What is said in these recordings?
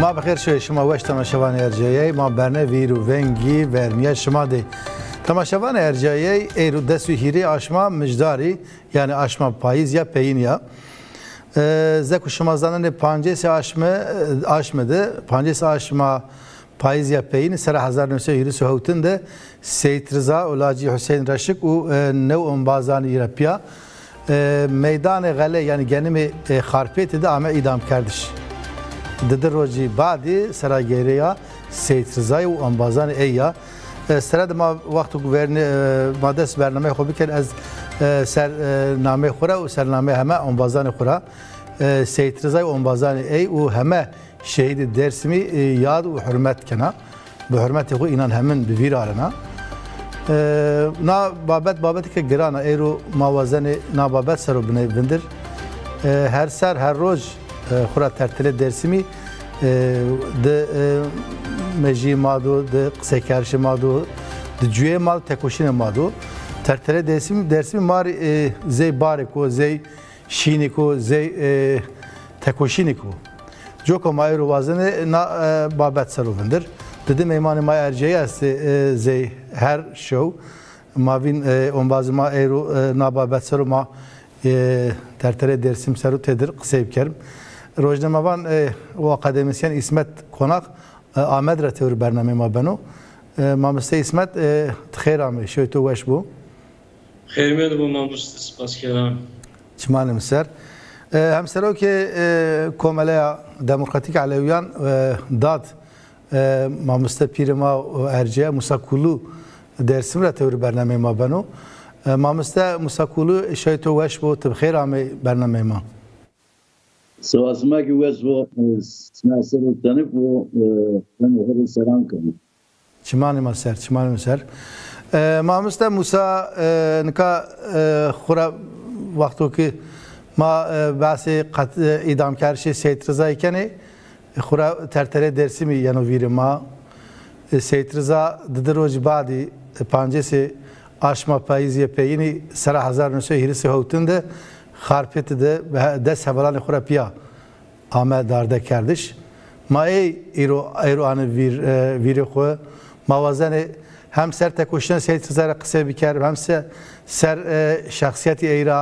ما بخیر شوی شما وش تماشاوان ارجایی ما برنه ویرو ونگی ورمیا شما دی تماشاوان ارجایی ایرو دستوی هیری آشما مجداری یعنی آشما پاییز یا پین یا زکو شما زنان پانجیس آشمده پانجیس آشما پاییز یا پین سر 1920 هوتنده سید رضا اولاجی حسین رشک و نو انبازانی رپیا میدان غله یعنی گنم خارپیت ده آمه idam کردش در روزی بعدی سراغیریا سید رضای و انبازان ایا سرد ما وقت گوورن ما دست برنامه خوبی کرد از سر نامه خورا و سرنامه همه انبازان خورا سید رضای و انبازان ای و همه شهید درسمی یاد و حرمت کنا به حرمت خو اینان همین بویر آرنا نا بابت که گرانه ایرو موازن نا بابت سرو بنای بندر هر سر هر روز خورا ترتیل درسمی ده مجی مادو ده قصه کرش مادو ده جوی مال تکوشین مادو ترتیل درسمی ماری زی بارکو زی شینیکو زی تکوشینیکو جو که مای رو وازنه نا بابت سرو بندر دیدم ایمان مای ارجایی است زی هر شو ما بین اون باز ما ایرو نا بابت سرو ما ترتیل درسیم سرو تدر قصه بکرم روزنامه‌وان و اکادمیسین اسمت کناق آمد را تور برنامه ما بنو ما مسته اسمت خیر آمد شوی تو وش بو خیر میاد با ما مسته سپاس کردم چمانه مسر همسرو که کماله دموکراتیک علیویان داد ما مسته پیر ما ارجیا مساکولو درسیم را تور برنامه ما بنو ما مسته مساکولو شوی تو وش بو تبخیر آمد برنامه ما Sivas'ıma güvez bu sınavsal tanıp bu ben o selam kıldım. Çimani Maser. Mamısta Musa nika xura vaktu ki ma basi kat idam karşı Seyit Rıza iken xura tertere dersi mi yano virima Seyit Rıza dıdıroj badi pancesi aşma payziye peyini sara 1920 hotunda خارپیت ده دست هوالان خورا پیا آمد دارده کردش ما ایرو آن ویر خو موازن هم سر تکوشن سید رضا قصه بکرد هم سر شخصیتی ایرا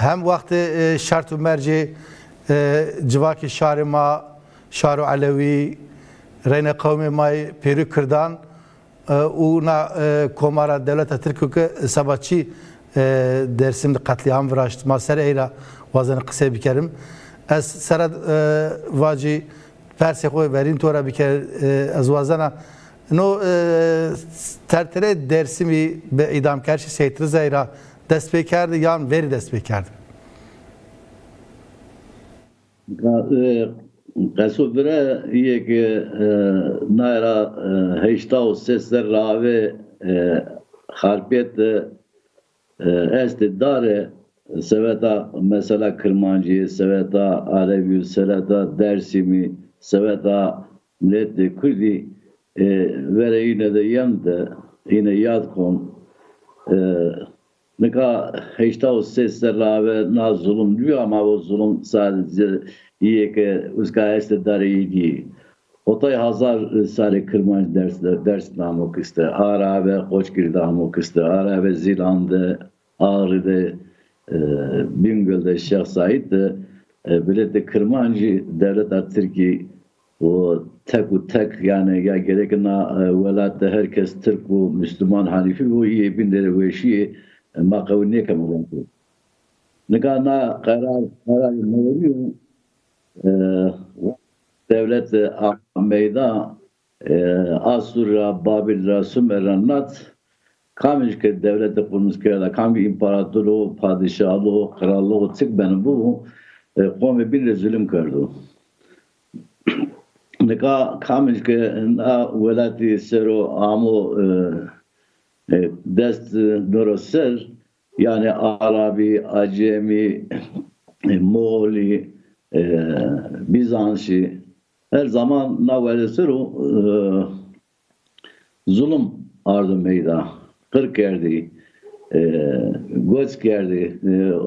هم وقت شرط و مرجع جواک شار ما شار علوی رین قوم ما پیرو کردن اونا کمارا دولت ترکیه که سباچی dersimde katliam vuraştı. Maser eyra vazını kısa bikerim. Ez serad vaci perse koy verin tora biker az vazana no tertere dersimi be idam karşı Seyit Rıza eyra dest bekerdi yan veri dest bekerdi. Kasubra iyi ki naira heştav sesler rave harpiyet Este dare seveta mesela Kırmancı, seveta Alevi, seveta Dersimi, seveta Millet Kürdi vere yine de yandı yine yad kon nika heşta sesler ve na zulüm diyor ama o zulüm sadece iyi ki uska este dare iyi Otay hazar sari Kırmancı ders namı kıstı. Ara ve Koçgir'de namı kıstı. Ara ve Zilan'da, Ağrı'da, Bingöl'de, Şeyh Said'de bileti Kırmancı devlet Türkiye o tek yani ya gerekina velatte herkes Türk bu Müslüman Hanifi bu iyi binleri ve Şii makavuniye kamulandı. Nikana karar ne oluyor? Devlet meyda Asura, Babil, Sümerannat kamışke devleti kurmuş köyde kam bir imparatorluğu, padişahlığı, krallığı tık benim bu kome bir zulüm gördü. Nika kamışke na velati sero amu dest noroser yani Arabi, Acemi, Moğoli, Bizansı her zaman navelesero zulüm ardı meyda. Kırk yerdi, göç yerdi.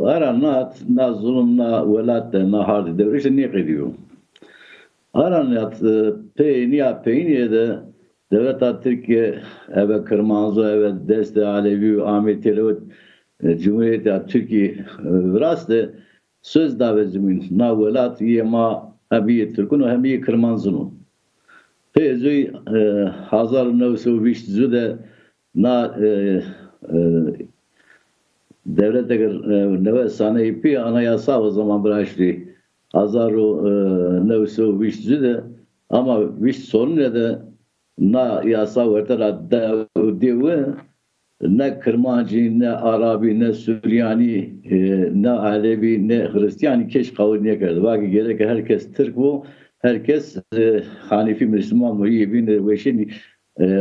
Aranat, na zulüm, na velat, na hardi devri işte ne ediyor? Araniyat peyniye de devlet Türkiye eve Kırmanzo eve deste Alevi Ahmet Televit Cumhuriyeti Türkiye rastı söz davezimin na velat yema abi Türk'ün hem iyi Kırmanzo'nun. Peyzoy Hazar Nevsoviş de na devlet neve sanayi pi anayasa o zaman bıraktı. Hazaru nevsu vişçi de ama viş sorun ne de na yasa vertera devi ne Kırmancı ne Arabi ne Süryani ne Alevi ne Hristiyani keş kavul ne geldi. Vakı gerek herkes Türk bu herkes Hanifi Müslüman mı iyi bir ve şimdi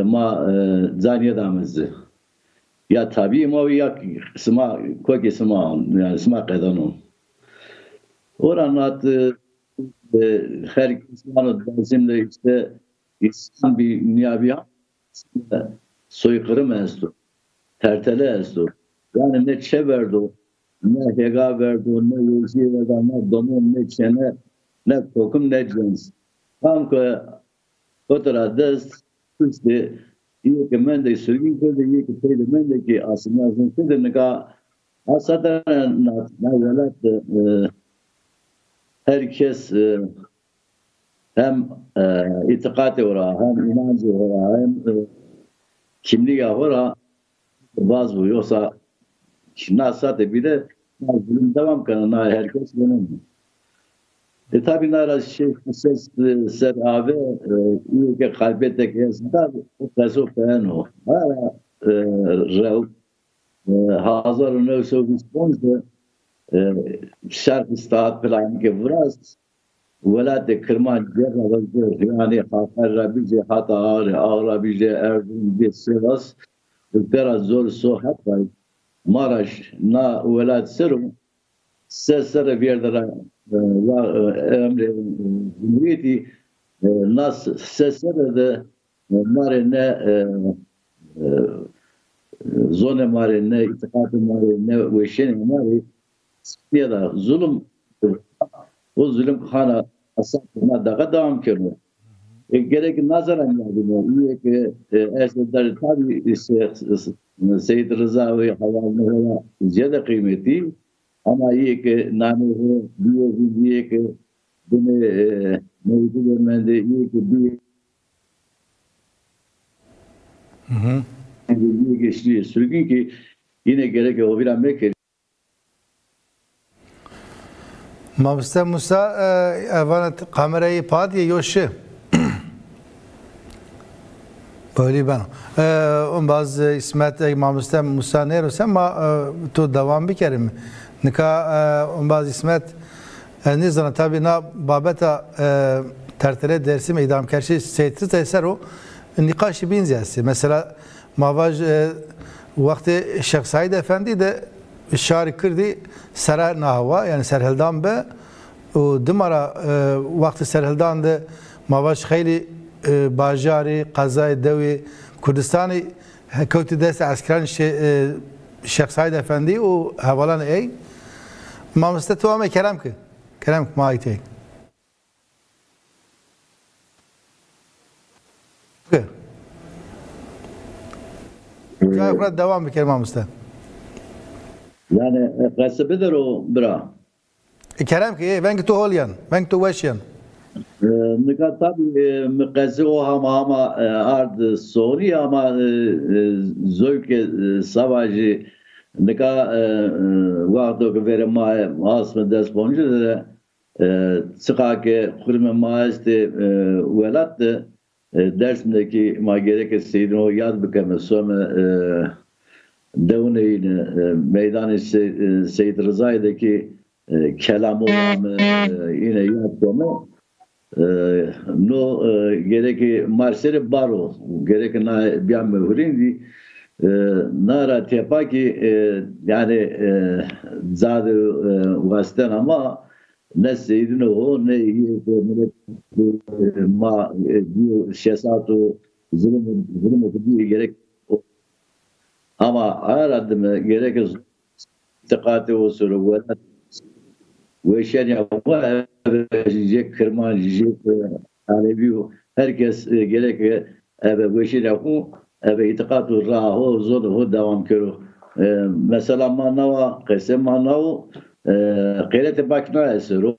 ma zaniye damızı. Ya tabii ma ya sma koki sma yani sma kadanu. Oranat her insanın denizimde işte İslam bir niyabi soykırım enstitü, tertele enstitü. Yani ne çeverdi, ne hega verdi, ne yüzü verdi, ne domun, ne çene, ne kokum, ne cins. Tam ki o tarafta işte iyi ki ben de sürgün kırdı, iyi ki peyde ben de ki aslında yazın kırdı, ne ka aslında ne herkes hem itikadi ora, hem inancı ora, hem kimliği ora bazı bu. Yoksa nasate bile zulüm devam kanına herkes benim. Tabi nara ses ser abi iyi ki kalbette kıyasında o kaso peno. Hala hazır nöso response şart istahat plan ke vras velat Kırman yani Hakkari Rabice hatta Ağrabice Erzurum bir Sivas biraz zor sohbet var. Maraş na velat serum sesere bir yerde emre cumhuriyeti nas sesere de mare ne zone mare ne itikadı mare ne veşene mare ya da zulüm o zulüm hana asabına daga devam ediyor. Gerek nazaran yani iyi ki eserler tabi Seyyid Rıza ve havalarına ziyade kıymeti ama iyi ki nameyi iyi ki bunu mevcut vermende iyi ki bir geçtiği sürgün ki yine gerek o bir Amerika Mabste Musa evanet kamerayı padiye yoşu. Böyle ben. Bazı İsmet Mabste Musa ne olsa ama tu devam bikerim. Nika bazı İsmet ne zaman tabi na babeta tertele dersi meydam kerşi seyitri teser o nikaşı binziyesi. Mesela mavaj vakti Şeyh Said Efendi de şari kırdı sera nahva yani serheldan be o dimara vakti serheldan de mavaj khayli bajari qazay devi Kurdistan'ı kavti dest askeran Şeyh Said Efendi o havalan ey mamste tuame kerem ki maite Kaya devam bir kerem mamste yani kasbedir o bira. Kerem ki ben tu holyan, ben tu veşyan. Nika tabi mekazı o ama ard Suriye ama zövke savacı nika vakti vere asma desponcu da çıkake kurme maiste velat dersindeki ma gerek seydin o yaz bükeme sonra devneyin meydan Seyyid Rıza'daki kelamı yine yaptığımı no gerek Marcelo Baro gerek na bir mevhurindi nara tepaki yani zadı vasıtan ama ne seydin o ne ma diyor şesatu zulüm gerek ama aradım gerek itikati usulü Veşen yapma evde kırmancı Alevi herkes gerek eve veşen yapma eve itikadu rahu zodu devam kero. Mesela manava kısım manava qeyrete bakna esero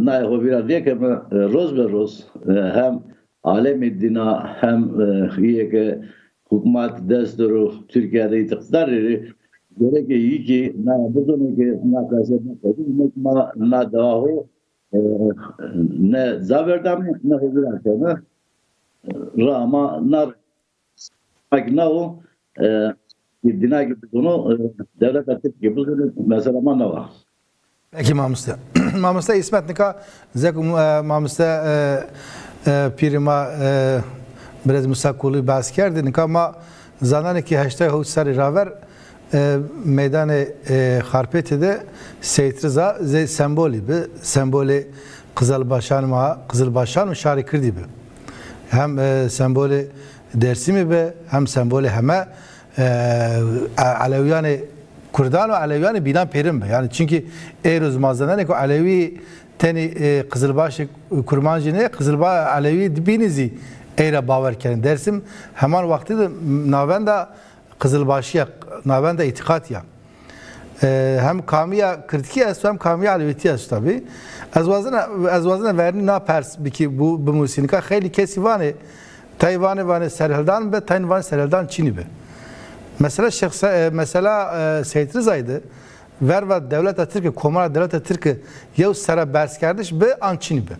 ne o bir diye ki roz be roz hem alemi dina hem ki hükümet desturu Türkiye'de itikdarı gerek iyi ki ne bu dönemde ne kasaba ne dahu ne zaverdam ne huzur Rama nar makinahu dina gibi bunu devlet atıp gibi mesela manava. Peki mamusta. Mamusta İsmet nika zekum mamusta pirima biraz musakulu bahs kerdin nika ma zanan ki haşta hu sari raver meydan Harpeti'de Seytriza ze sembolü bi sembolü Kızılbaşan şari kirdi bi. Hem sembolü Dersimi bi hem sembolü heme Aleviyanı Kurdan ve Aleviyanı bilan perim be. Yani çünkü eroz mazdanan ko Alevi teni Kızılbaşı kurmancı ne Kızılbaşı Alevi binizi eyle baverken dersim hemen vakti de navenda Kızılbaşıya navenda itikat ya. Hem kamiya kritiki est hem kamiya Aleviti est tabi. Az vazına verni na pers ki bu musinika xeyli kesi vane Tayvan'ı vane serheldan be Tayvan serheldan Çin'i be. Mesela Seyit Rıza'ydı. Verva devlet Türkiye, Komara devlet Türkiye yav sera bers kardeş be ançini be.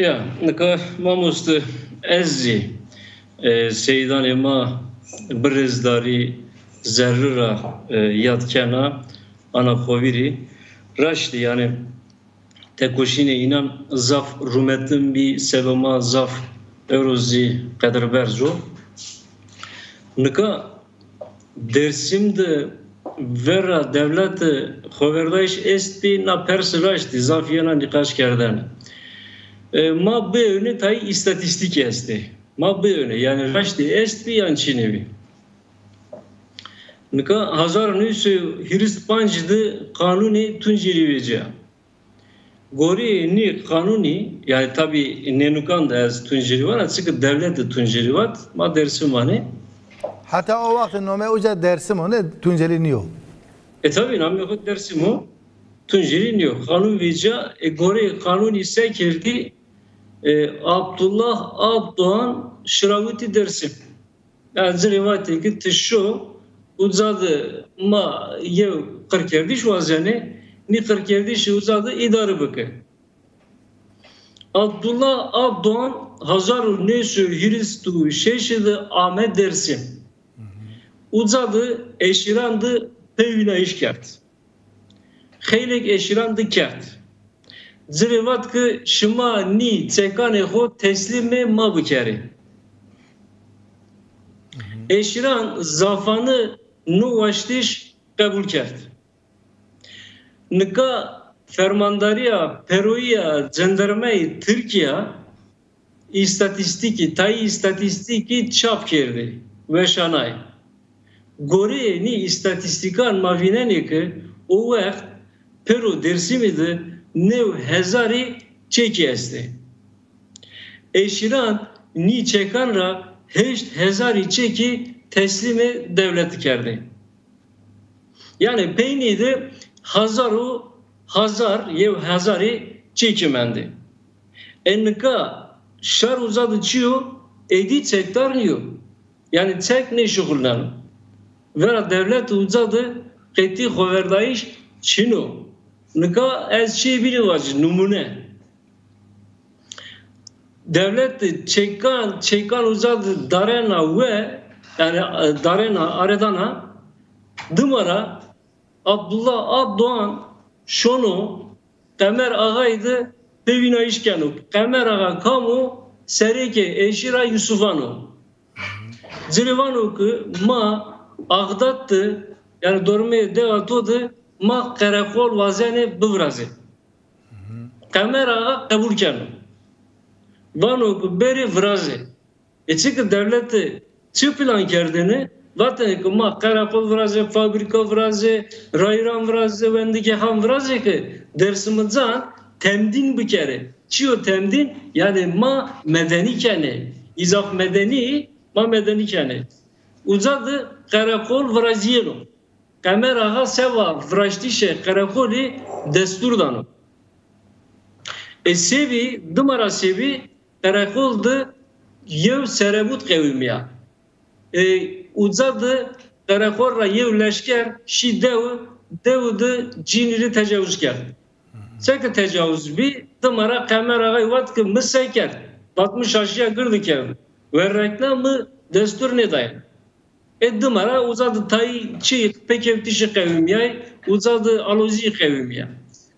Ya, nika mamustu ezzi Seydan ema brizdari zerrira yadkena ana xoviri raşti yani tekoşine inan zaf rumetin bir sebema zaf eurozi kadar berzo nika Dersim'de vera devlet xoverdayış esti na persiraşti zafiyana nikaş kerden. Ma be öne tay istatistik esti. Ma be öne yani raşti esti yançinevi. Nika hazar nüsü hirist pancıdı kanuni tunciriveca. Gori ni kanuni yani tabi nenukan da az tuncirivan açık devlet de tuncirivat ma Dersim vane. Hatta o vakit nome uca Dersim o ne Tunceli niyo. Tabi nome o Dersim o Tunceli niyo. Kanun veca gore kanun ise kirdi Abdullah Abdoğan Şiravuti Dersim. Yani zirvati ki tişo uzadı ma yev kırkerdiş vazene ni kırkerdiş uzadı idarı bakı. Abdullah Abdoğan Hazar Nesu Hiristu Şeşidi Ahmet Dersim. Uzadı eşirandı pevina işkert. Xeylek eşirandı kert. Zirvat ki şıma ni tekane ho teslime ma bikeri. Eşiran zafanı nu vaştiş kabul kert. Nika fermandariya peroya cendermeyi Türkiye istatistiki çap kerdi ve şanay. Gore ni istatistikan mavineni ki o vakt pero Dersim'de nev hezari çeki esti. Eşiran ni çekanra heşt hezari çeki teslimi devleti kerdi. Yani peyniydi hazar yev hazari çekimendi. Ennika şar uzadı çiyo edi çektar niyo. Yani çek ne şukullanı. Vera devlet uzadı qeti xoverdayış çino. Nika ez şey biri vacı numune. Devlet çekan uzadı darena ve yani darena aredana dımara Abdullah Abdoğan şonu Kemer ağaydı pevina işkenu. Kemer ağa kamu sereke eşira Yusufanu. Zilvanu ki ma ağdattı yani dormeye devatodu ma karakol vazene bıvrazı. Kemer ağa kabul kenu. Vanu ki beri vrazı. Çünkü devleti çi plan kerdini Vatan ki ma karakol vraze, fabrika vraze, rayran vraze, vendike ham vraze ki dersimizden temdin bir kere. Çiyo temdin yani ma medeni kene. İzaf medeni, ma medeni kene. Uzadı karakol vraziyelo. Kamer ağa seva vrajtişe karakoli desturdanı. Sevi, dımara sevi karakoldu yev serebut kevimiya. Uzadı karakolra yev leşker şi devdu ciniri tecavüz ker. Seke tecavüz bi dımara kamer ağa vat ki mısayker. Batmış aşıya girdi ker. Ve reklamı destur ne dayan. Dımara uzadı tay çi pekevtişi kevimiya. Uzadı alozi kevimiya.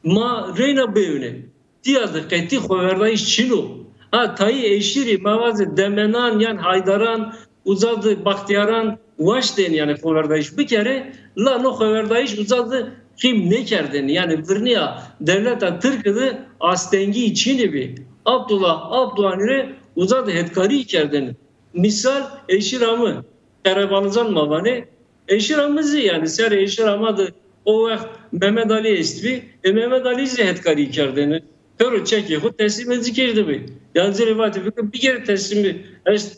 Ma reyna beyune. Diyadı keti xoverdayış çino. Ha tayı eşiri mavazı demenan yan haydaran uzadı bahtiyaran vaşten yani xoverdayış bir kere la no xoverdayış uzadı kim ne kerden yani virniya devleta Türkiye'de astengi içini bir Abdullah'nire uzadı hetkari kerden. Misal eşiramı Karabalıcan mavane eşiramızı yani ser eşiramadı o vakit Mehmet Ali estvi Mehmet Ali hetkari kerden. Karo çekiye o teslim edildi mi? Yani rivayet bir kere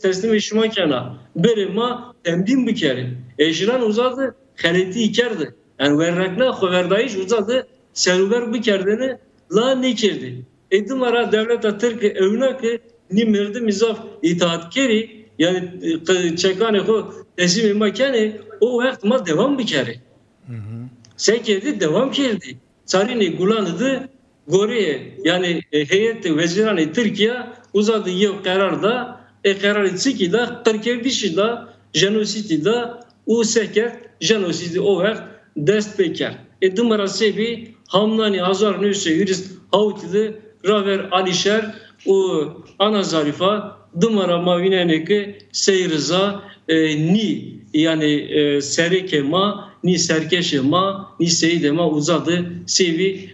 teslim işime kana. Berema temdin bir kere. Eşiran uzadı haleti ikerdi. Yani verrekna xoverdayış uzadı server bir kerdeni la ne kerdi. Edimara devlet Türkiye evna ki ni merdi mizaf itaatkeri yani çekane o teslim makane o vakit ma devam bir kere. Sekerdi devam kerdi. Sarini gulanıdı Goriye yani heyeti vezirani Türkiye uzadı yev kararda kararı çiki da Türkiye da jenosidi da u seker jenosidi o vakit dest peker. Dımara sebi hamnani azar nüse yürüst havtide raver alişer o ana zarifa dımara mavineneki seyriza ni yani serekema ni serkeşema ni seydema uzadı sevi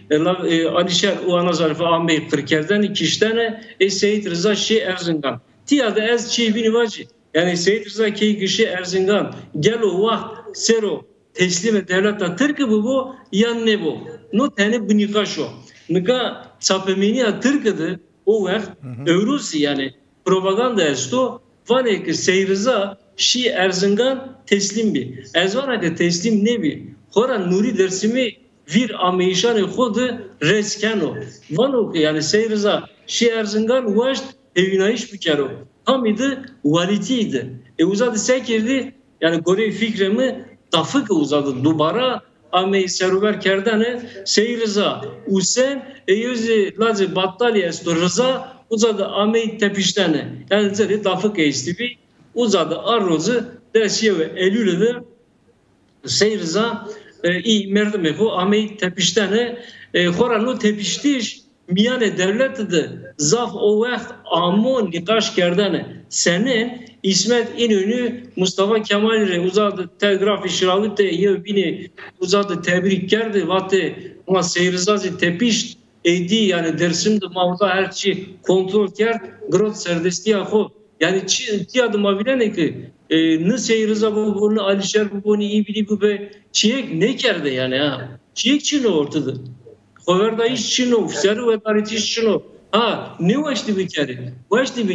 alişer o ana zarifa amey kırkerden iki tane Seyit Rıza Şi Erzingan tiyada ez çi binivacı yani Seyit Rıza ki kişi Erzingan gel o vaxt sero teslim devleta Türkiye bu yan ne bu no tane binika şu nika sapeminiya Türkiye'de o vaxt Evrusi yani propaganda esto vane ki Seyit Rıza Şi Erzingan teslim bi. Ezvana ki teslim ne bi? Hora Nuri dersimi vir ameyşanı xodu reskano. Vano ki yani Seyit Rıza Şi Erzingan vaşt evinayiş bikero. Hamidi valitiydi. Uzadı sekirdi yani Gore fikremi tafık uzadı dubara amey seruver kerdane Seyit Rıza Usen yüzü lazı battaliye esto Rıza uzadı amey tepiştene. Yani zeri tafık istibi uzadı arrozu dersiye ve Eylül'de Seyit Rıza iyi merdemeku amey tepiştene Koranu tepiştiş miyane devletidir zaf o vaxt amon nikaş kerdane senin İsmet İnönü Mustafa Kemal'e uzadı telgraf işralı te yev bini uzadı tebrik kerdi vatı ama Seyit Rıza'yı tepiş eydi yani Dersim'de mavza her şey kontrol kerd grot serdestiya xo yani çi adıma bilene ki ne Seyit Rıza bu ne Alişer bu ne iyi bili bu be çiyek ne kerdi yani ha çiyek çino ortada Xoverda iş çino seru ve tarih iş çino ha ne vaştı bir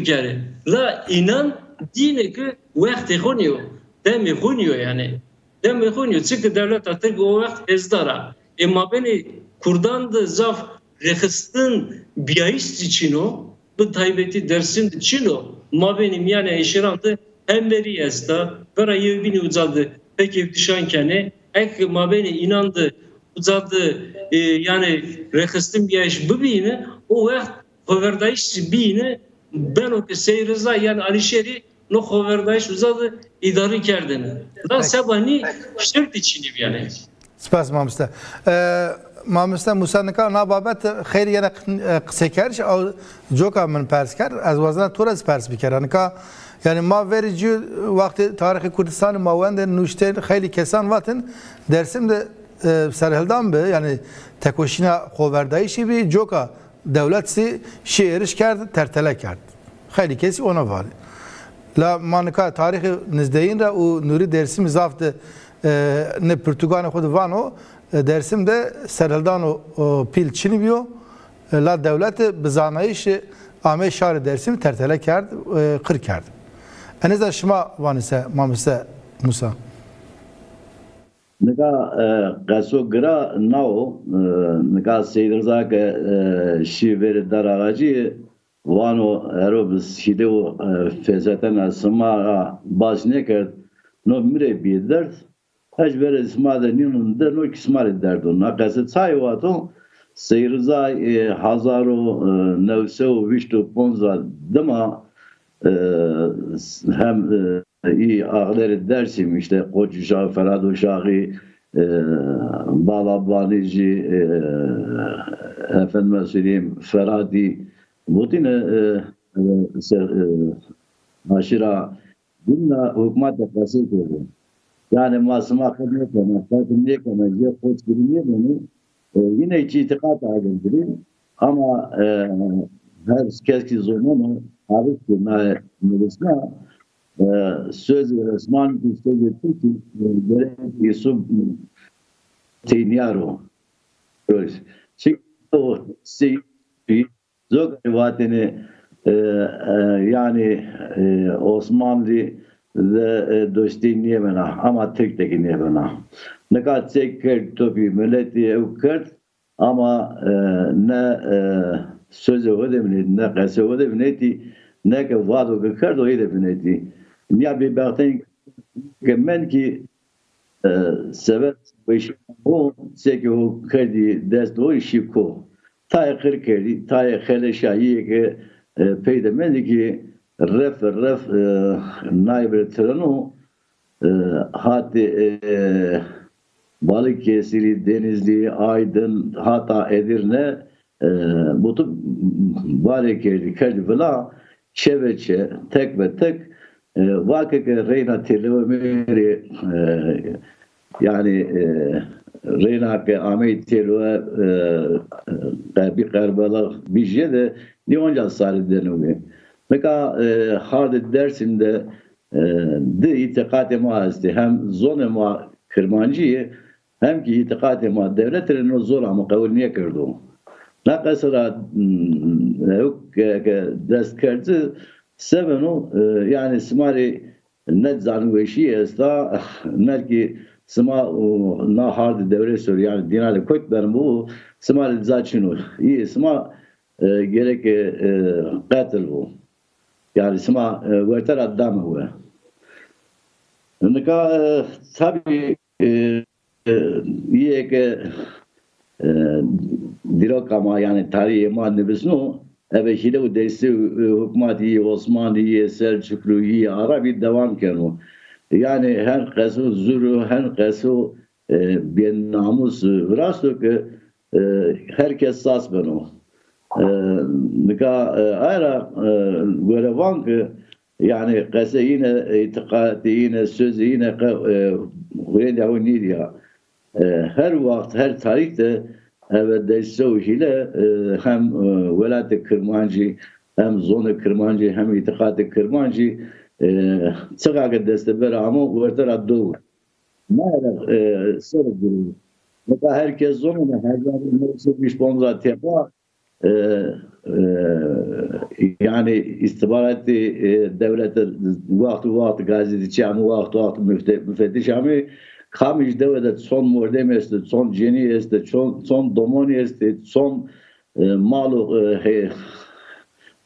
kere la inan dine ki vakti xoniyor demi xoniyor yani demi xoniyor çünkü devlet artık o vakt ezdara ama beni kurdandı zaf rexistin biyayist çino bu taybeti dersin çino ma benim yani eşirandı emberi esta vera yevbini uzadı peki dişankene ek ma beni inandı uzadı yani rexistin biyayış bu bine o vakt xoverdayış bine ben o ki Seyit Rıza yani Alişeri no xoverdayış uzadı idarı kerdini. Da sebani şert içini yani. Spas mamiste. Mamiste Musa na babet xeyr yana qise kerş ew joka min pers ker ez wazna tora pers bikere nika yani ma verici vakti tarihi Kurdistan ma wende nuşten xeyli kesan vatin Dersim'de serheldan be yani tekoşina xoverdayışı bir joka devletsi şiiriş kerdi tertele kerdi. Xeyli kesi ona var. La manika tarihi nizdeyin ra u Nuri Dersim zaftı ne Portugal xud vano Dersim de sereldan o pil çini biyo la devlet bizanayış Ahmet Şahri Dersim tertele kerd kır kerd. Eniza şima vanise mamise Musa. Nika qaso gra nao nika seyirza ke şiveri daragacı vano erobis hideo fezaten asma bazne kerd no mire bidert hajber ismade ninun de no kismar derdo na qase çay vato seyirza hazaro nevso vişto ponza dema hem iyi ağları dersim işte Koç Uşağı, Ferhat Uşağı, Balabanici, efendime söyleyeyim Ferhadi, bu tine aşira bununla hükümet yapası koydu. Yani masıma kadar ne kadar Koç gibi beni yine içi itikat ayrıldırayım ama her keski zorunlu abi ki ne söz Osman söz etti ki Yusuf Teyniyaro çünkü o zor vatini yani Osmanlı ve dosti niye bana ama Türk de niye bana ne kadar çeker tabii milleti evkert ama ne söz ödemini ne kese ödemini ne ki vado gekert o ödemini niye bir bakten kemen ki sevet beş o çeki o kredi dest o işi ko ta kredi ta hele şayi ki peydemen ki ref naibr treno hati Balıkesir, Denizli, Aydın, hatta Edirne bu Balıkesir, Kerdivla çeveçe tek ve tek vakıke Reyna Televimeri yani Reyna ke Ahmet Televe bir Karbala bir şey de Niyonca sarı deniyor. Mesela hardı Dersim'de de itikad-ı maazdı hem zonema Kırmancı'yı hem ki itikad-ı devletlerin o zor ama kabul niye kırdı? Ne kadar dest kırdı sevenu yani smari net zanveşi esta ne ki sma na hard devre sor yani dinale koytlarım bu smari zaçinu iyi sma gerek katil bu yani sma verter adam bu Nika tabii iyi ki dirok ama yani tarihi maneviyesini evet şimdi o desi hükümeti Osmanlı, Selçuklu, Arabi devam kenu. Yani her kasu zuru, her kasu bir namus vrasto ki herkes sas benu. Nika ayra görevan ki yani kase yine itikadi yine söz yine öyle de nidiya her vakit her tarihte evet destekçiyle hem velayet Kırmancı hem zona Kırmancı hem itikadi Kırmancı çıkar destekler ama ortada doğru. Ne sorun mesela herkes zonuna her zaman bir bonza tepa yani istihbarat devlete vakti gazeteci ama vakti müfettiş ama kamış devlet son mordem este, son ceni este, son domoni este, son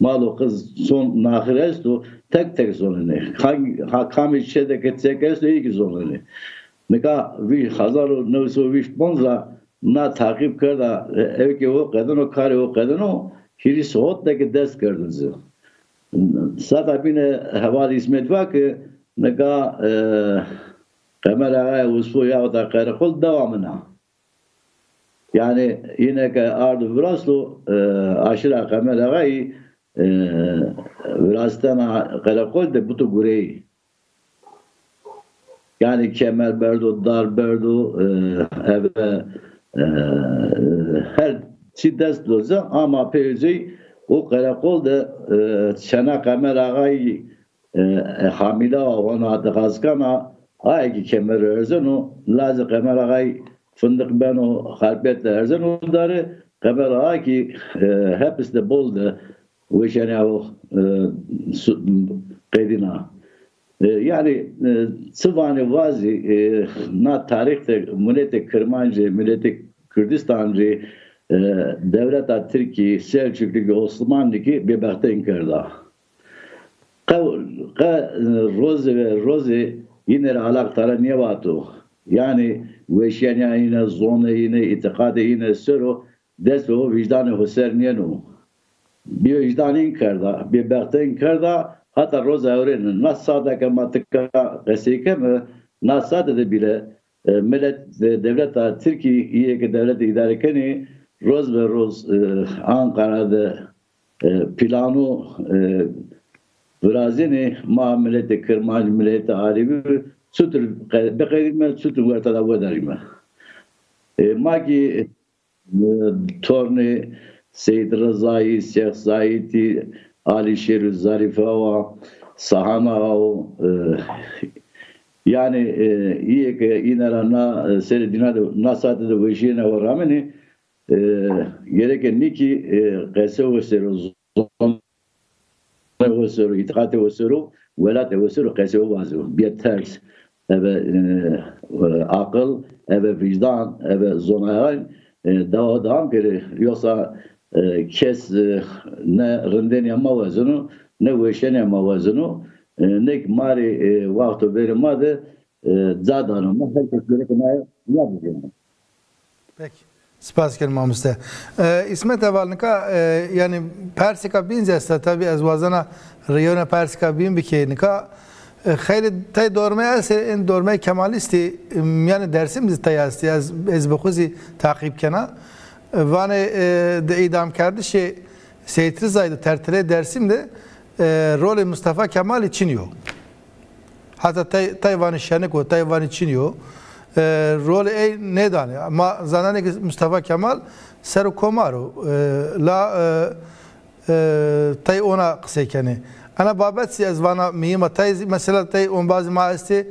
malu kız son nahir este, tek zonunu. Kamış şeyde ketsek este iki zonunu. Nika vi hazaru nevso viş bonza na takip karda evki o kadın o kare o kadın o hiris hottaki dest kırdınız. Sada bine havali ismet var ki nika Kameraya usfu ya da karakol devamına. Yani yine ki ardı viraslu aşırı kamerayı virastan karakol de butu gureyi. Yani kemer berdu, dar berdu, her şiddet doza ama peyzi o karakol da çana kamerayı hamile ona dıgazkana ay ki kemer erzenu lazı kemer ay fındık ben o harbetle erzen onları kemer ay ki hepsi de boldu ve yani o kedina yani sıvanı vazi na tarihte milleti Kırmancı milleti Kürdistancı devlet Türkiye Selçuklu Osmanlı ki bir bakta inkarda roze yine alaklara niye vatı yani veşyanya yine zone yine itikade yine sero deso vicdanı hoser niye no bir vicdanı inkarda bir bakta inkarda hatta roze öğrenin nasada kematika kesike mi nasada de bile millet devlet Türkiye ki devlet idarekeni roz ve roz Ankara'da planı Vrazini ma milleti Kırmancı milleti Alevi sütür bekerime sütür ortada vadarime. Magi torni Seyyid Rıza'yı, Şeyh Zahid'i, Ali Şerif Zarife o sahana o yani iyi ki inarana seridina nasat da vişine varameni gereken niki qese o seroz وسرو يتقاتل وسرو ولا توسرو قسوا وازو بيترس أبى عقل أبى وجدان أبى زنايل دام كده يوصا كس نه رندن يا موازنو نه وشن يا موازنو نك ماري وقت بير ماده زادانو ما هل تقدر كنا يابجنا. Peki. Spas kelim Mustafa. İsmet evalnika yani Persika binzesta tabi az vazana riyona Persika bin bikenika خیلی تای دورمه است این دورمه کمالیستی یعنی درسیم تایستی از بخوزی تعقیب کنه وانه de idam کرده شه Seyit Rıza'ydı tertile dersimde rol Mustafa Kemal için yok. Hatta Tayvan'ı şenik o Tayvan için yok. Rol ne dane ama zanane ki Mustafa Kemal seru komaru la tay ona kısaykeni ana babet si az vana miyim tay mesela tay on bazı maasti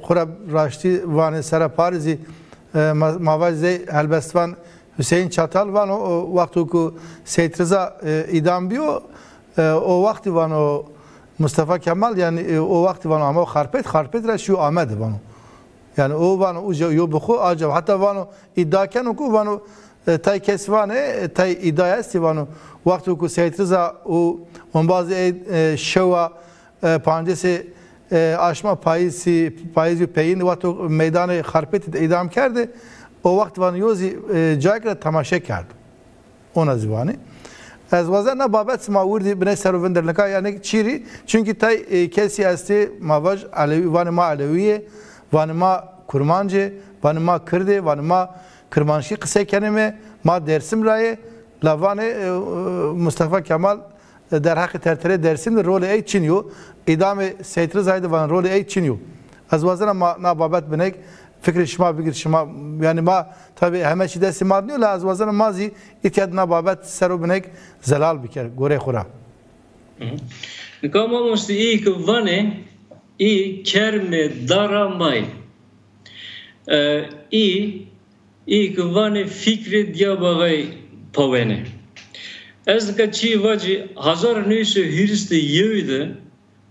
khurab raşti vane sera parizi mavazi Helbestvan Hüseyin Çatal van o vakti ku Seyit Rıza idam biyo o vakti van o Mustafa Kemal yani o vakti van ama harpet reşiyo Ahmet van yani o van o yo bxu acab hatta van iddia kenu ku van tay kesvane tay iddia esti van vakti ku Seyit Rıza o on bazı şeva pancesi aşma payızı peyin vakti meydanı harpet idam kerdi o vakit van yozi cayakla tamaşa kerdi ona zivani az vazana babet mavurdi bine servenderlika yani çiri çünkü tay kesi esti mavaj alevi van ma aleviye van ma kurmancı van ma kırdı van ma kırmanşi kısa kenime ma dersim raye lavane Mustafa Kemal der hakkı tertile dersim rolü ey çiniyor idame Seyit Rıza'ydı van rolü ey çiniyor az vazana ma na babet binek fikri şima yani ma tabi hemen şide simad niyor la az vazana mazi ihtiyadına babet seru binek zelal biker gore khura Kama musti ilk vane i kerme daramay ilk vane fikri diyabagay pavene ez kaçı vacı 1900 yılıydı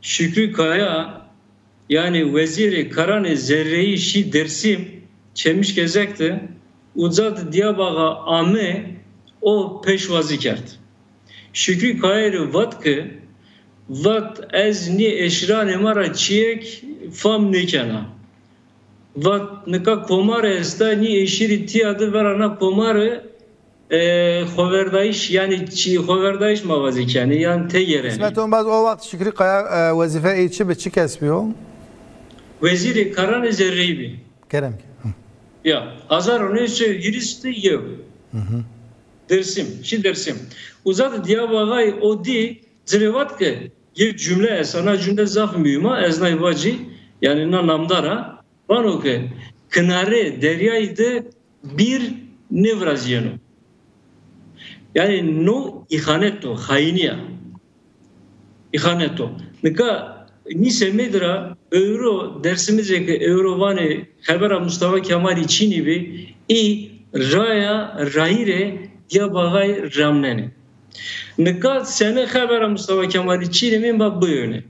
Şükrü Kaya yani veziri Karan Zerre'yi şi dersim çemiş gezekti. Uzat Diyarbakır ame o peşvazi kerdi. Şükrü Kaya'yı vat ez ni eşra nemara çiyek fam nekena. Vat nika komar esta ni eşiri tiyadı verana komarı xoverdayiş yani xoverdayiş mavazi keni yani te yere. İsmet Onbaz o vakit Şükrü Kaya vazife içi bir çi kesmiyor. Veziri Karan Zerre'yi Kerem ki. Ya 1920 yıl. Dersim. Uzat Diyarbakır o di zrevat ki bir cümle esana cümle zaf mühima eznay vacı yani namdara vano ki kınare deryaydı bir nevraziyano. Yani no ihanet to hainiya. İhaneto. Nika nise medra euro dersimize ki euro vane habera Mustafa Kemal Çini bi i raya rahire ya bagay ramnene. Nika sene habera Mustafa Kemal Çini min ba bu yöne.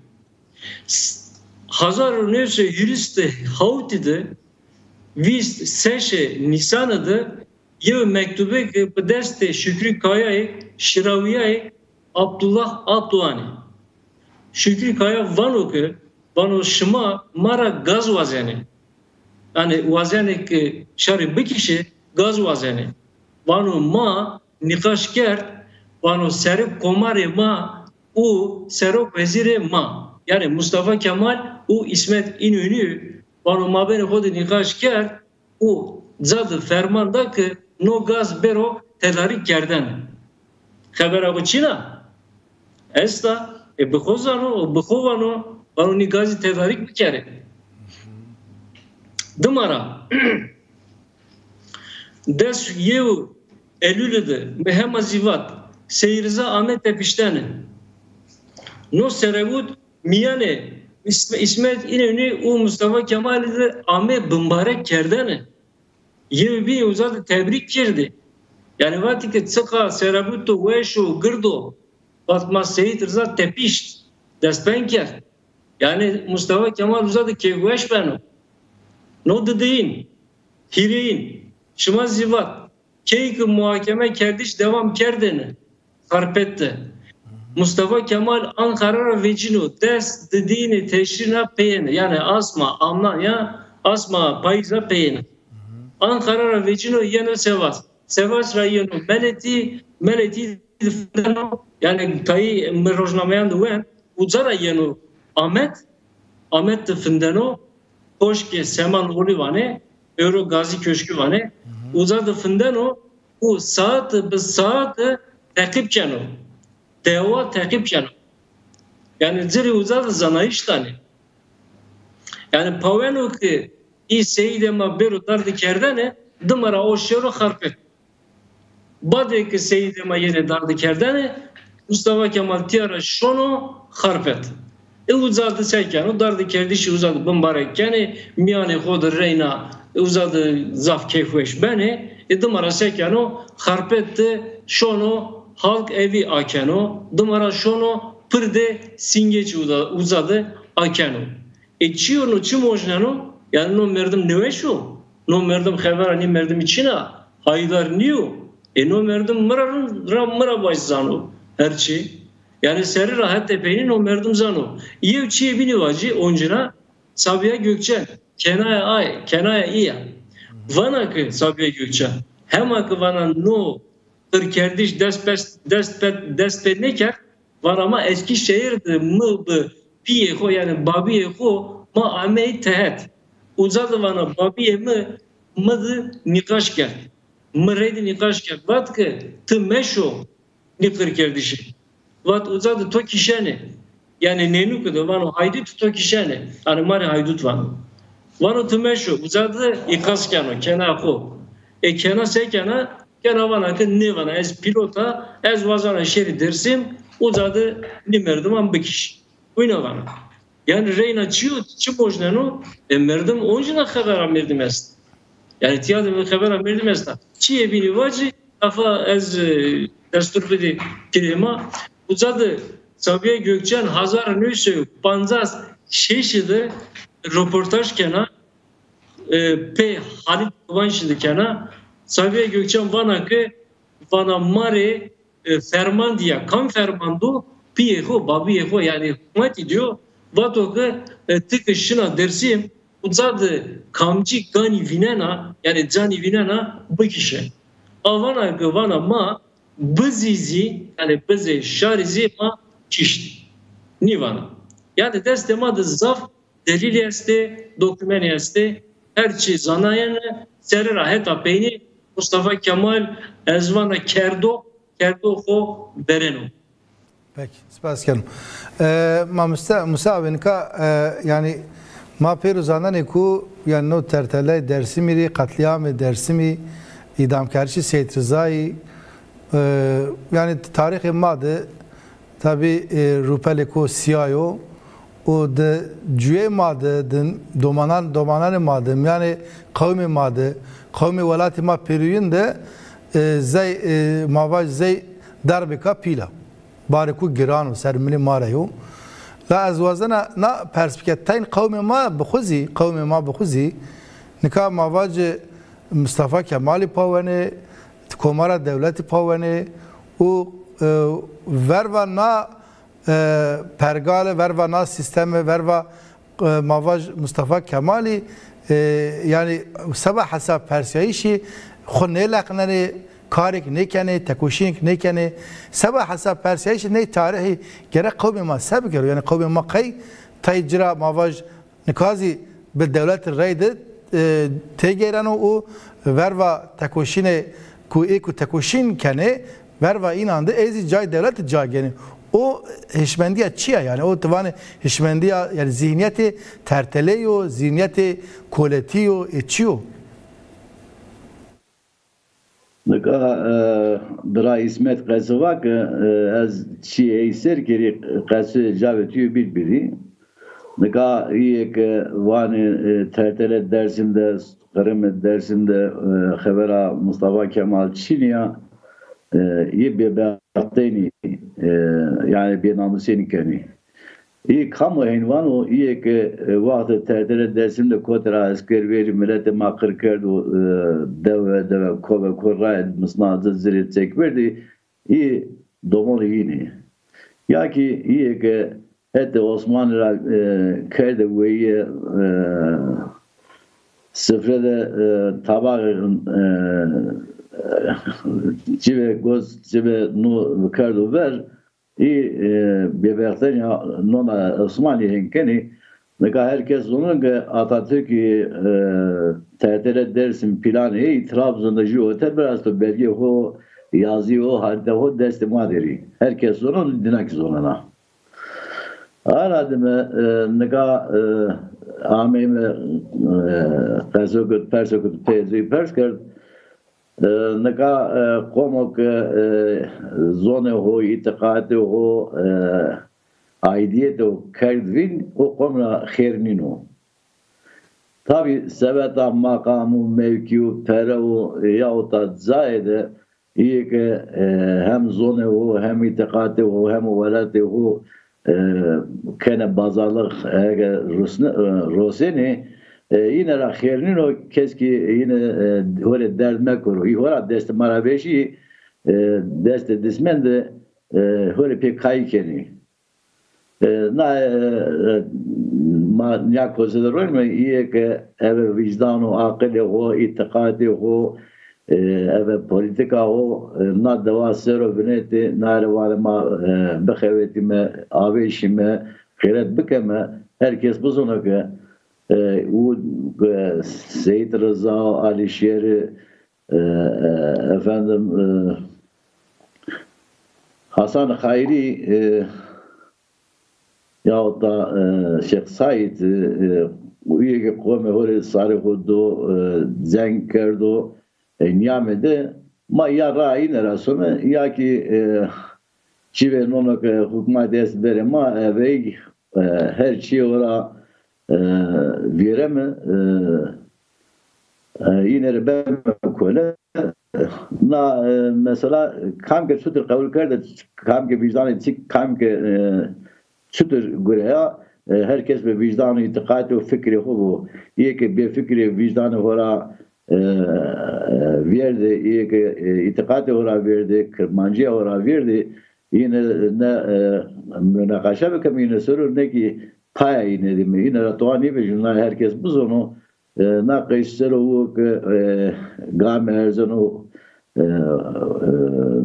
Hazar neyse yürüste havtide biz seşe nisanıdı yev mektube ki deste Şükrü Kaya'yı Şiraviya'yı Abdullah Abduani. Şükrü Kaya vano ki vano şıma mara gaz vazeni. Yani vazeni ki şari bir kişi gaz vazeni. Vano ma nikaşker vano serip komare ma u serok vezire ma. Yani Mustafa Kemal u İsmet İnönü vano mabeni hodi nikaşker u zadı fermanda ki no gaz bero tedarik kerden. Habera bu Çin'a. Esta bixovano vano nigazı tedarik bikere. Dımara des yev Eylül'de mehema zivat seyirza Ahmet Tepişten'e no serevut miyane İsmet İnönü u Mustafa Kemal'de Ahmet Bımbarek kerdene yev bir uzadı tebrik kerdi. Yani vatike tsaka serevutto veşo gırdo Fatma Seyit Rıza Tepiş destpenker. Yani Mustafa Kemal uzadı kevveş beno. No dediğin, hireyin, şıma zivat, keyki muhakeme kerdiş devam kerdeni. Karpette. Mustafa Kemal Ankara vecino dest dediğini teşrina peyene. Yani asma, amna ya asma payza peyene. Ankara vecino yeno sevas. Sevas rayeno meleti yani kayı mırojnamayan duven uzara yeno Ahmet de fındano koşke seman oli vane Euro Gazi Köşkü vane uzar da fındano u saat takip cano deva takip cano yani ziri uzar da zanayiş tane yani paveno ki i seyide ma beru dardı kerdane dımara o şero harpet Badeki Seyide Mayene dardı kerdane Mustafa Kemal Tiyara şonu harpet. Uzadı seyken o dardı kerdişi uzadı bımbarekken miyane hodur reyna uzadı zaf keyfeş beni dımara seyken o harpetti şonu halk evi akeno dımara şonu pırde singeç uzadı akeno. Çiyonu çimojnano yani no merdim neveşo no merdim xevera ni merdim içina haydar niyo no merdim mıra baş zano herçi yani seri rahat tepenin o merdim zano yevçiye bini vacı oncuna Sabiha Gökçen kenaya iya vana ki Sabiha Gökçen hem akı vana no tır kerdiş despet neker vana ma Eskişehir'de mı piyeho yani babiyeho ma amey tehet uzadı vana babiye mıdı nikaşker mıreydi nikaşker vat ki tı meşo nikır kerdişi vat uzadı to kişene yani nenu kudu vano haydut to kişene yani mare haydut vano tı meşo uzadı ikaskano kena ho kena sekena kena vana ki ne vana ez pilota ez vazana şeri dersim uzadı ni merdivan bikiş uyna vana yani reyna çi bojneno merdim oncuna habera merdim est yani tiyatro ve habera merdim est çiye bini vacı kafa ez destur bedi kilima uzadı Sabiha Gökçen Hazar nüsü panzas şeşide röportaj kena pe Halit Kıvanç'dı kena Sabiha Gökçen vana mare fermandiya kam fermandu piyeho babiyeho yani hükümet diyor vato ki tıkışına dersim uzadı kamcı gani vinena yani cani vinena bu kişi avana ki vana ma bizizi yani bize şarizi ma çişti nivana yani destema da zaf delil este dokümen este her şey zanayen seri rahat apeyni Mustafa Kemal ezvana kerdo ho bereno. Peki, spasiyorum. Ma Musa yani ma peruzandan ku yani no tertele Dersim'i katliamı Dersim'i idam karşı Seyit Rıza'yı yani tarihi madı tabi rupeleko siyayo o de cüye madı din domanan madı yani kavmi madı kavmi velati ma periyün de zey mavaj zey darbeka pila bariku giranu sermili marayo la azwazana na perspektifen kavmi ma bixuzi nika mavaj Mustafa Kemal'i pavane komara devleti pavane o verva na pergale verva na sisteme verva mavaj Mustafa Kemal'i yani sabah hesap persiyişi khone laqnane karik ne kene tekoşink ne kene sabah hesap persiyişi ne tarihi gerek kavmi ma sab gero yani kavmi ma kay taycira mavaj nikazi be devlet rayde tegerano o verva tekoşine ku tekoşin kene verva inandı ezi cay devlet cageni o hişmendiye çiye yani o tavane hişmendiye yani zihniyeti terteleyo zihniyeti koletiyo içiyor. Neka bira İsmet Qasıvak az çiye iser geri qası javetiyo birbiri. Neka iyi ki vani tertele dersinde Kırım dersinde habera Mustafa Kemal Çinya iyi bir bakteni yani bir namuseni keni. İyi kamu envan o iyi ki vakti tertele dersinde kotra asker veri millete makır kerdu deve kove korray mısnazı ziret çek verdi iyi domonu yine. Ya ki iyi ki hatta Osmanlılar kerde veyi sıfırda tabağın cive göz cive nu kardo ver beberten ya nona Osmanlı henkeni ne kadar herkes onun ki Atatürk'ü tertele dersin planı Trabzon'da jiyote biraz da belge o yazıyor halde o destemaderi herkes onun dinak zonuna aradım ne kadar Amime persokut pezi perskert neka komok zone ho itikati ho aidiyet o kerdvin o komra khernino tabi sebeta makamu mevkiu perevu yahut zayede iyi ki hem zone ho hem itikati ho hem velati ho kene bazarlık Roseni yine rakherinin o keski yine öyle derdme koru. İhora deste marabeşi deste dismende öyle pek kaykeni. Na ma nyak kozeler var mı? İyi ki eve vicdanu akıllı o itikadi o eve politika o na deva sero bineti na revalema bekhevetime aveşime khairet bikeme herkes bu zona ki o Seyit Rıza Alişeri efendim Hasan Hayri yahut da Şeyh Said üye ki kome hore sarı hudu zenk kerdu niyamede ma ya rayi nerasını ya ki çive nonok hükümet esbere ma ve her şey ora vereme yine ben kole na mesela kamke sütür kabul kerde kamke vicdanı tik kamke sütür göreya herkes bir vicdanı itikadi ve fikri bu iyi ki bir fikri vicdanı ora verdi iyi ki itikadi ora verdi kırmancıya ora verdi yine ne münakaşa bekem yine sorur ne ki paya yine değil mi yine ratuani ve jurnal herkes bu zonu na kayser o gam erzano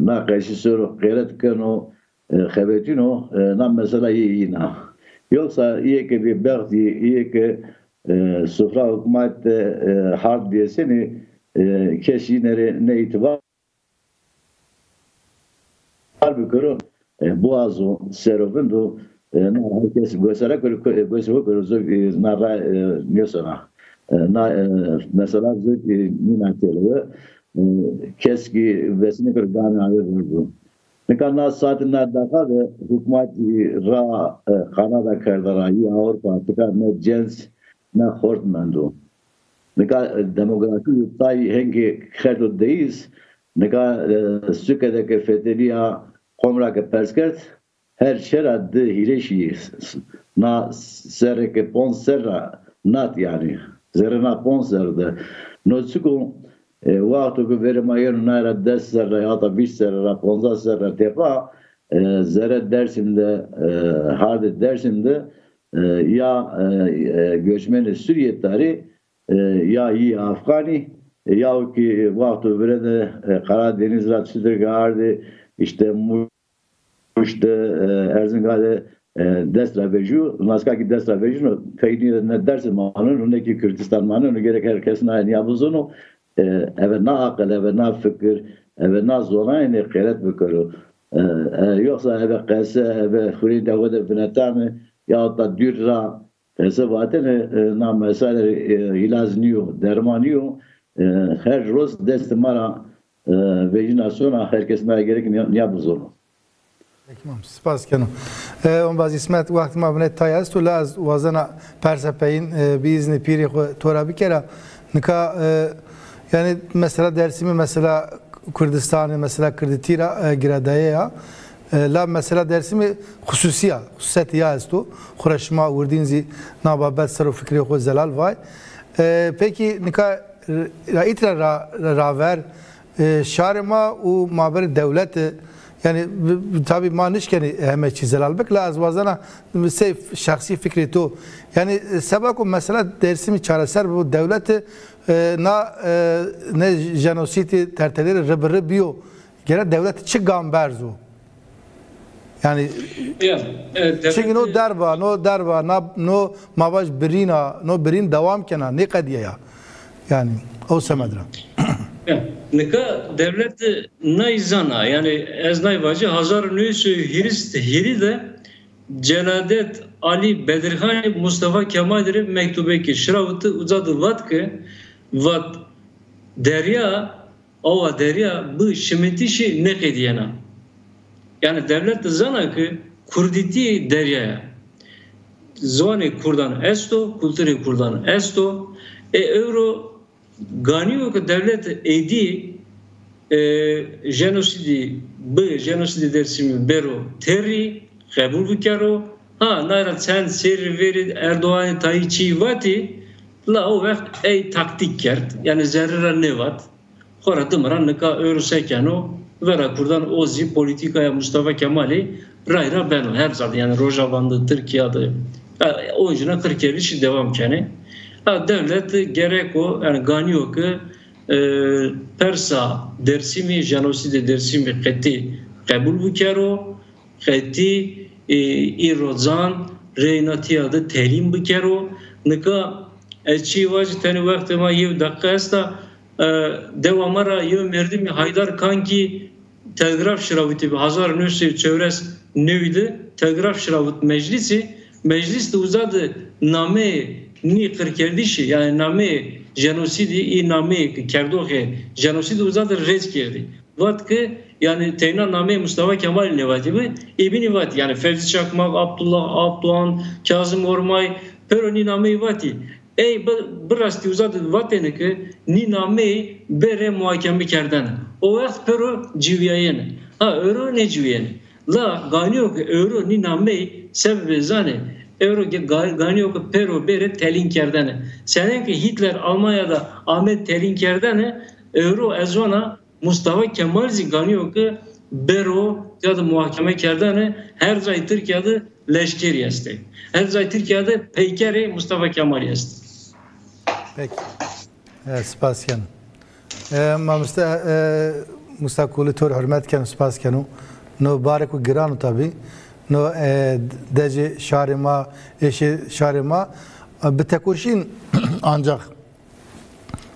na kayser gayret kano khabetino na mesela yine yoksa iyi ki bir berdi iyi ki sufra hükümet harp diyesini keşinere ne itibar harbi kuru boğazı serofundu herkes göstererek göstererek nara niyosana mesela minateli keski vesini kırgani ağırdı Nikan saatin daha da hükümet ra Kanada kardara Avrupa tıkan ne cins ne hortmendo. Nikan demografi tay hengi kherdo deyiz. Nikan sükede ke fedeliya komra ke perskert her şera de hileşi na serre ke pon serra nat yani zerna pon serde no suko وقتی که بریم اگر نهر 10 سر یا تا 20 سر یا 15 سر تپا زره dersimde hard dersimde ya göçmen Suriye tari ya iyi Afgani ya ki vakti böyle Karadeniz rahatsızlığı gardı işte işte Erzincan'da destra veju naska ki destra veju feyni ne dersim anın ne ki Kürdistan manın ne gerek herkesin aynı yapızını evet na akıl, evet na fikir, evet na zonayını kıyret bükürü. Yoksa evet kese, evet huri devede binetami ya da dürra kese vatene na mesele ilazniyo, dermaniyo her roz destemara vejinasyona herkes meye gerek niye buzunu. Tamam, spas canım. On bazı ismet vakti ma bine tayaz tu laz vazana persepeyin biizni piri tora bir kere nika yani mesela dersimi mesela Kürdistan'ı mesela Kürditira giradaya ya la mesela dersimi hususiyet ya esto Khoraşma Urdinzi nababet sarı fikri xo zelal vay peki nika itra raver şarma u maber devlet yani tabi manişkeni hemen çizelal bek la azvazana seyf şahsi fikri to yani sebab mesela dersimi çareser bu devlet ne jenositi terteleri rıbırı biyo gene devlet çi gamberzo yani çünkü no derba no mavaj birina no birin devam kena ne kadiye ya yani o semedra nika devlet naizana yani eznayvacı hazar nüsü hiri de Celadet Ali Bedirhan Mustafa Kemal'leri mektubeki şıravıtı uzadı vatkı vat derya ova derya bu şimitişi ne kediyena yani devlet zana ki Kurditi deryaya zoni Kurdan esto kültürü Kurdan esto euro ganiyor ki devlet edi jenosidi bu jenosidi dersimi bero terri kabul bükero ha nara sen seri veri Erdoğan tayiçi vati la o vakt ey taktik kert yani zerrera ne vat xora dımran nika örsekeno vera kurdan ozi politikaya Mustafa Kemal'i rayra beno her zaman yani Rojava'nda Türkiye'de oyuncuna 40 yıl devam kene devlet gerek o yani ganiyor ki Persa dersimi jenoside dersimi qeti kabul bükero qeti İrozan reynatiyada terim bükero nika Elçi vacı tane vakti ma yev dakika esta devamara yev merdimi Haydar Kanki telgraf şıravıtı bir hazar nüsü çevres nevidi telgraf şıravıt meclis de uzadı name ni kırkerdişi yani name jenosidi i name kerdoğe jenosidi uzadı rez kerdi vatkı yani teyna name Mustafa Kemal nevatibi ibni vati yani Fevzi Çakmak Abdullah Abdoğan Kazım Ormay pero ni name vati ey burası uzadı vatene ki ni name bere muhakeme kerden o vakt pero civiyayene ha euro ne civiyene la ganiyor ki euro ni name sebebi zane euro ganiyor ki pero bere telin kerdene senin ki Hitler Almanya'da Ahmet telin kerdene euro ezona Mustafa Kemal ganiyor ki bero ya da muhakeme kerdene her zay Türkiye'de leşker yeste her zay Türkiye'de peykeri Mustafa Kemal yeste. Peki. Spas canım. Ma mustakuli tor hürmet canım spas canım. No barek u giranu tabi. No dece şarima eşi şarima betekuşin ancak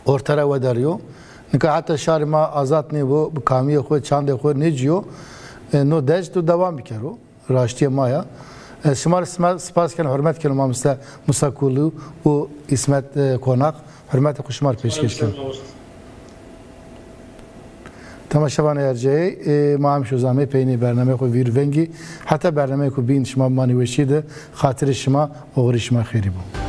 ortara ve deriyor. Nika hatta şarima azat ne bu kamiye xo çande xo ne diyor. No dece tu devam bikero. Raştiye maya. Şımar spas canım hürmet canım ma mustakuli u İsmet konak hürmet kuşmar peşkeş canım. تماشاوان ارجعی ما هم شوزامه پینی برنامه خو ویر ونگی حتی برنامه کو بین شما مانی وشیده خاطر شما و غری شما خیری بود